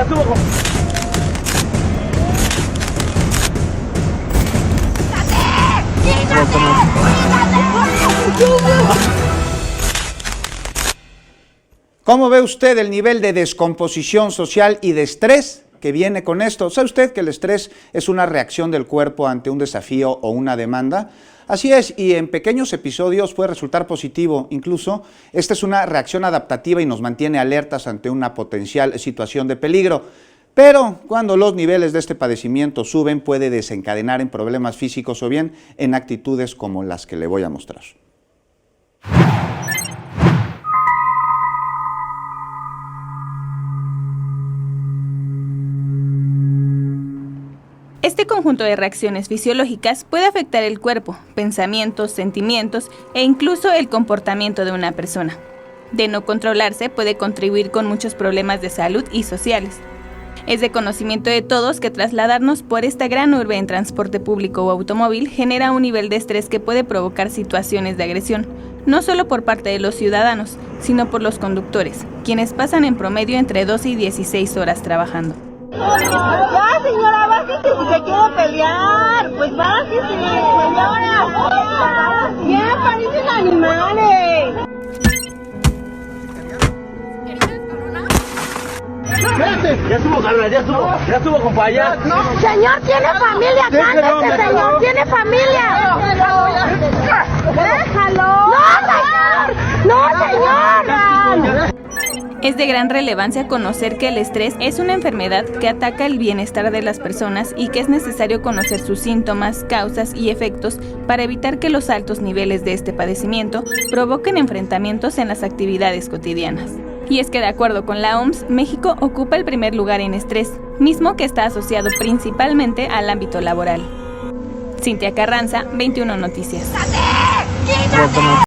estuvo con... ¿Cómo ve usted el nivel de descomposición social y de estrés que viene con esto? ¿Sabe usted que el estrés es una reacción del cuerpo ante un desafío o una demanda? Así es, y en pequeños episodios puede resultar positivo. Incluso, esta es una reacción adaptativa y nos mantiene alertas ante una potencial situación de peligro. Pero cuando los niveles de este padecimiento suben, puede desencadenar en problemas físicos o bien en actitudes como las que le voy a mostrar. Este conjunto de reacciones fisiológicas puede afectar el cuerpo, pensamientos, sentimientos e incluso el comportamiento de una persona. De no controlarse, puede contribuir con muchos problemas de salud y sociales. Es de conocimiento de todos que trasladarnos por esta gran urbe en transporte público o automóvil genera un nivel de estrés que puede provocar situaciones de agresión, no solo por parte de los ciudadanos, sino por los conductores, quienes pasan en promedio entre 12 y 16 horas trabajando. Ya, señora, bájese si se quiere pelear. Pues bájese, señora. Ya, parecen animales. Ya estuvo, compañía. Señor, tiene familia, cántese, señor, tiene familia. Déjalo. No, señor. Es de gran relevancia conocer que el estrés es una enfermedad que ataca el bienestar de las personas y que es necesario conocer sus síntomas, causas y efectos para evitar que los altos niveles de este padecimiento provoquen enfrentamientos en las actividades cotidianas. Y es que de acuerdo con la OMS, México ocupa el primer lugar en estrés, mismo que está asociado principalmente al ámbito laboral. Cintia Carranza, 21 Noticias.